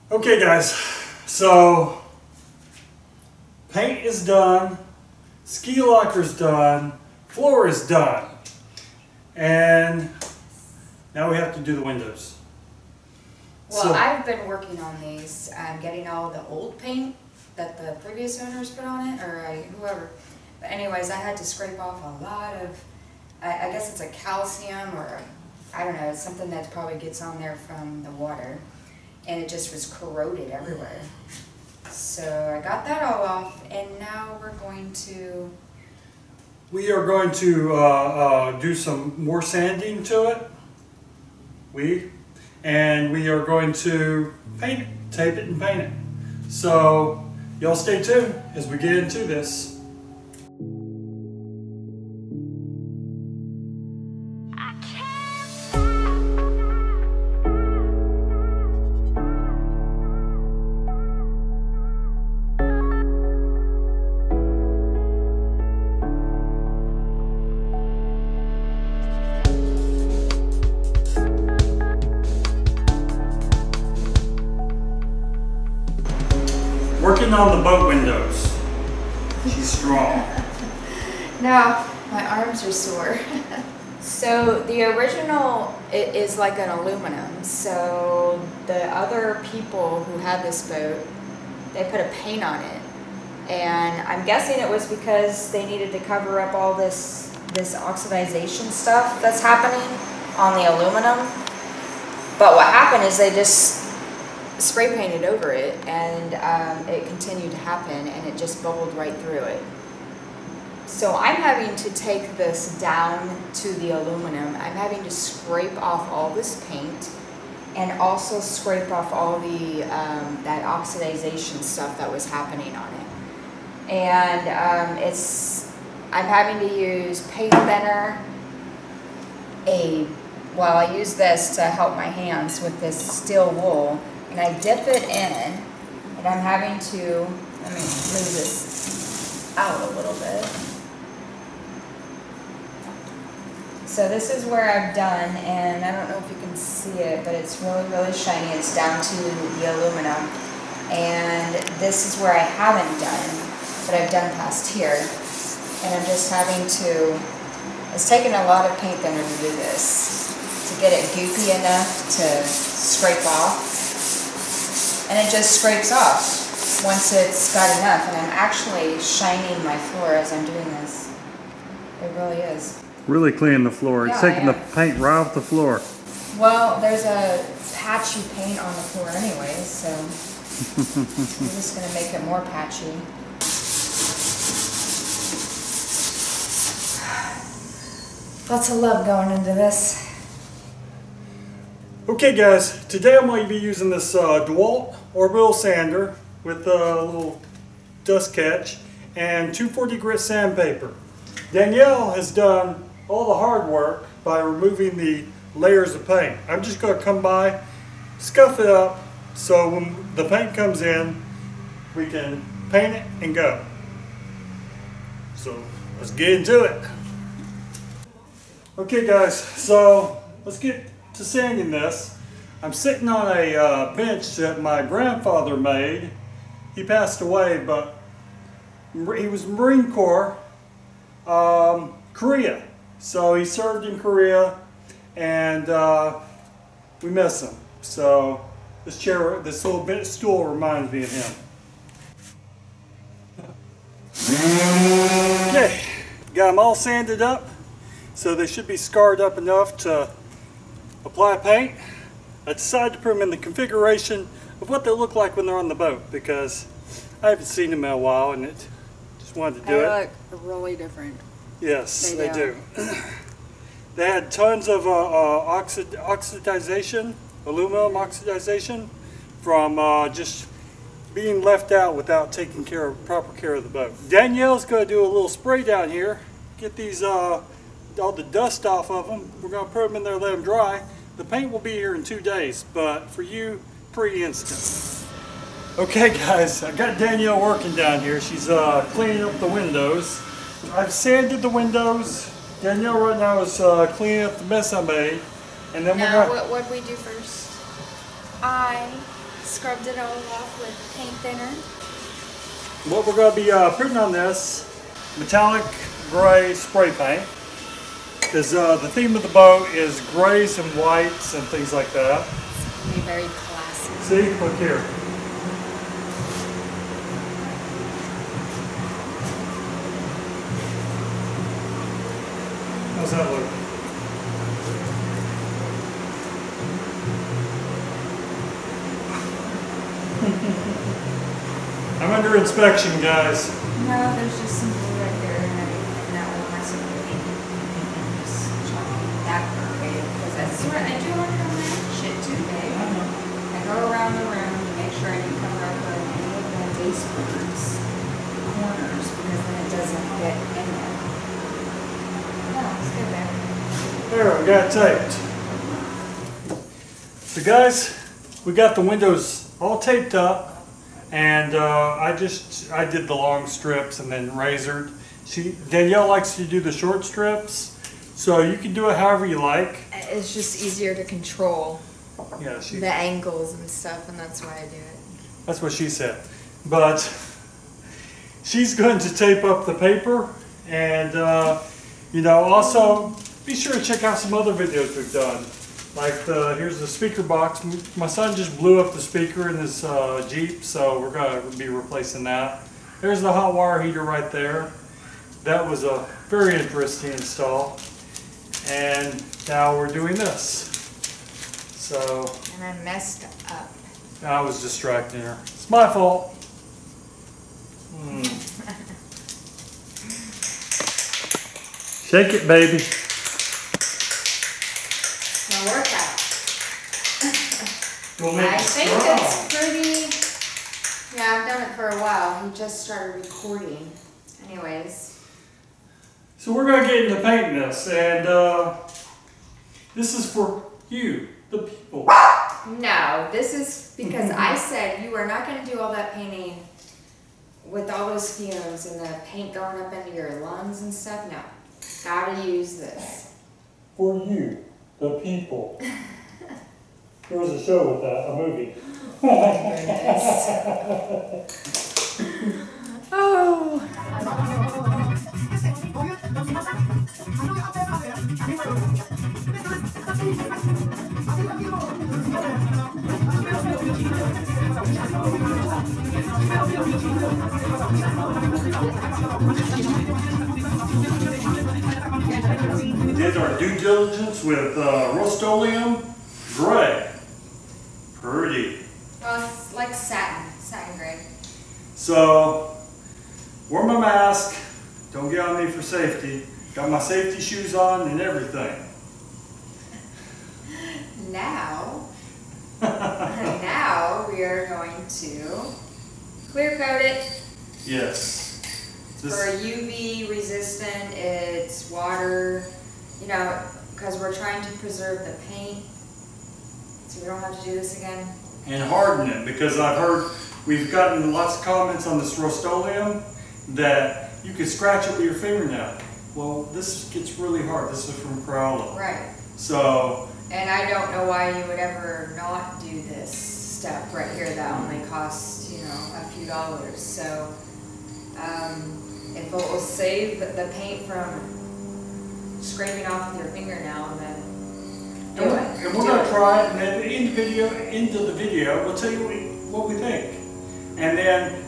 Okay guys, so paint is done, ski locker's done, floor is done, and now we have to do the windows. Well, So, I've been working on these, getting all the old paint that the previous owners put on it, or whoever. But anyways, I had to scrape off a lot of, I guess it's a calcium, or I don't know, it's something that probably gets on there from the water. And it just was corroded everywhere. So I got that all off, and now we're going to... we are going to do some more sanding to it. And we are going to paint it, tape it and paint it. So y'all stay tuned as we get into this. Working on the boat windows. She's strong. No, my arms are sore. So the original is like an aluminum. So the other people who had this boat, they put a paint on it. And I'm guessing it was because they needed to cover up all this oxidization stuff that's happening on the aluminum. But what happened is they just spray painted over it, and it continued to happen, and it just bubbled right through it. So I'm having to take this down to the aluminum. I'm having to scrape off all this paint and also scrape off all the that oxidization stuff that was happening on it. And I'm having to use paint thinner. I use this to help my hands with this steel wool. And I dip it in, and I'm having to, let me move this out a little bit. So this is where I've done, and I don't know if you can see it, but it's really, really shiny. It's down to the aluminum. And this is where I haven't done, but I've done past here. And I'm just having to, it's taken a lot of paint thinner to do this, to get it goopy enough to scrape off. And it just scrapes off once it's got enough. And I'm actually shining my floor as I'm doing this. It really is. Really cleaning the floor. It's taking the paint right off the floor. Well, there's a patchy paint on the floor anyway, so I'm just going to make it more patchy. Lots of love going into this. Okay guys, today I'm going to be using this DeWalt orbital sander with a little dust catch and 240 grit sandpaper. Danielle has done all the hard work by removing the layers of paint. I'm just going to come by, scuff it up, so when the paint comes in, we can paint it and go. So let's get into it. Okay guys, so let's get to sanding this. I'm sitting on a bench that my grandfather made. He passed away, but he was Marine Corps, Korea. So he served in Korea, and we miss him. So this chair, this little bit stool reminds me of him. Okay, got them all sanded up, so they should be scarred up enough to apply paint. I decided to put them in the configuration of what they look like when they're on the boat, because I haven't seen them in a while, and it just wanted to do it. They look really different. Yes, they do. They had tons of oxidization, aluminum oxidization, from just being left out without taking proper care of the boat. Danielle's going to do a little spray down here, get these all the dust off of them. We're going to put them in there, let them dry. The paint will be here in 2 days, but for you, pretty instant. Okay guys, I got Danielle working down here. She's cleaning up the windows. I've sanded the windows. Danielle right now is cleaning up the mess I made. And then what did we do first? I Scrubbed it all off with paint thinner. What we're going to be putting on this, metallic gray spray paint. Because the theme of the boat is grays and whites and things like that. It's going to be very classy. See? Look here. How's that look? I'm under inspection, guys. No, there's just some glue right there, and that will mess with the paint. Just checking that part, babe, because that's what I do on my shit too, babe. I go around the room to make sure I can cover up any of the baseboards, corners, because then it doesn't get in there. No, it's good there. There, we got it taped. So guys, we got the windows all taped up. And I did the long strips and then razored. Danielle likes to do the short strips, so you can do it however you like. It's just easier to control the angles and stuff, and that's why I do it. That's what she said. But she's going to tape up the paper, and you know, also be sure to check out some other videos we've done. Like here's the speaker box. My son just blew up the speaker in this Jeep, so we're going to be replacing that. There's the hot wire heater right there. That was a very interesting install. And now we're doing this. So. And I messed up. I was distracting her. It's my fault. Shake it, baby. My workout. I think it's pretty, yeah, I've done it for a while. He just started recording. Anyways. So we're going to get into painting this, and this is for you, the people. No, this is because I said you are not going to do all that painting with all those fumes and the paint going up into your lungs and stuff. No, gotta use this. For you. The people. There was a show with that, a movie. Oh. Did our due diligence with Rust-Oleum gray. Pretty. Well, it's like satin gray. So, wear my mask. Don't get on me for safety. Got my safety shoes on and everything. Now we are going to clear coat it. Yes. For UV resistant, it's water, you know, because we're trying to preserve the paint, so we don't have to do this again. And harden it, because I've heard, we've gotten lots of comments on this Rust-Oleum that you could scratch it with your fingernail. Well, this gets really hard. This is from Crayola. Right. So. And I don't know why you would ever not do this step right here that only costs, you know, a few dollars. So, if it will save the paint from scraping off with your fingernail, then do it. And we're going to try it, and then into the video, we'll tell you what we think. And then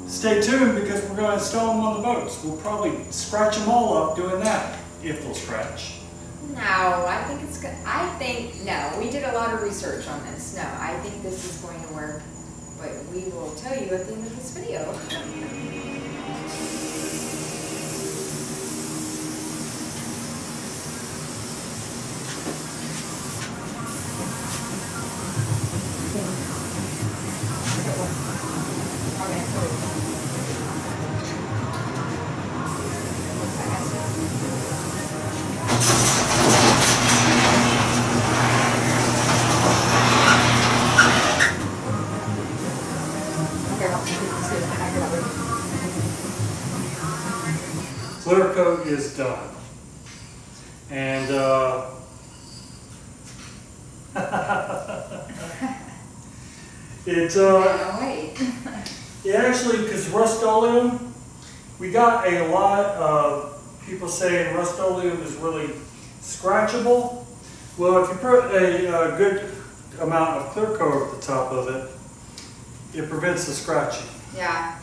stay tuned, because we're going to install them on the boats. We'll probably scratch them all up doing that, if they'll scratch. No, I think it's good. No, we did a lot of research on this. No, I think this is going to work, but we will tell you at the end of this video. Clear coat is done. And It, Oh, wait. it actually, because Rust-Oleum, we got a lot of people saying Rust-Oleum is really scratchable. Well, if you put a good amount of clear coat over the top of it, it prevents the scratching. Yeah.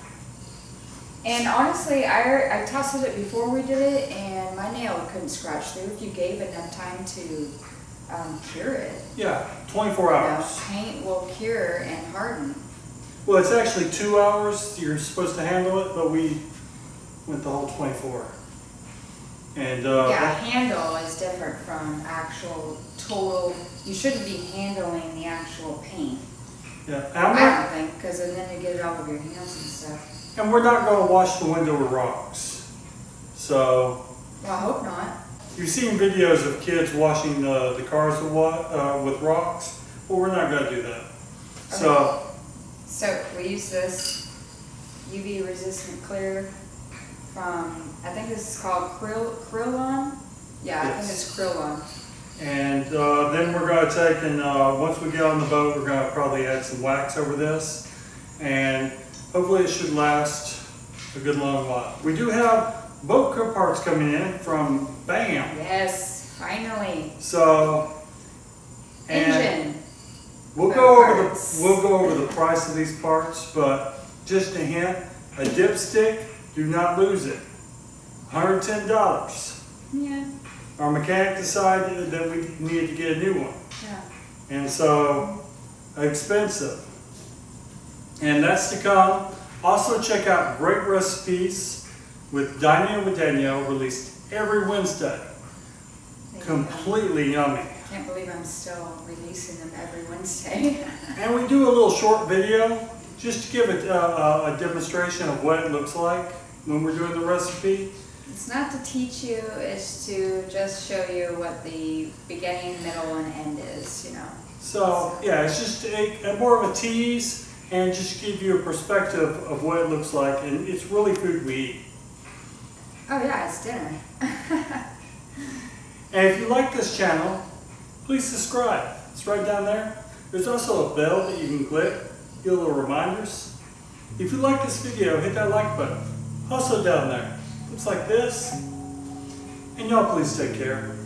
And honestly, I tested it before we did it, and my nail couldn't scratch through if you gave it enough time to cure it. Yeah, 24 hours. Paint will cure and harden. Well, it's actually 2 hours you're supposed to handle it, but we went the whole 24. And yeah, handle is different from actual total. You shouldn't be handling the actual paint. Yeah, I don't think, because then you get it all over your hands and stuff. And we're not going to wash the window with rocks. So. Well, I hope not. You've seen videos of kids washing the cars with rocks. Well, we're not going to do that. Okay. So we use this UV resistant clear from, I think this is called Krillon. Yeah, I think it's Krillon. And then we're going to take and once we get on the boat, we're going to probably add some wax over this. And hopefully it should last a good long while. We do have boat parts coming in from BAM. Yes, finally. So, engine. We'll go over the price of these parts, but just a hint, a dipstick, do not lose it. $110. Yeah. Our mechanic decided that we needed to get a new one. Yeah. And so, expensive. And that's to come. Also check out Great Recipes with Dining with Danielle, released every Wednesday. Completely yummy. Can't believe I'm still releasing them every Wednesday. And we do a little short video just to give it a demonstration of what it looks like when we're doing the recipe. It's not to teach you, it's to just show you what the beginning, middle, and end is, you know. So yeah, it's just more of a tease and just give you a perspective of what it looks like, and it's really food we eat. Oh yeah, it's dinner. And if you like this channel, please subscribe. It's right down there. There's also a bell that you can click, get little reminders. If you like this video, hit that like button. Also down there, looks like this. And y'all please take care.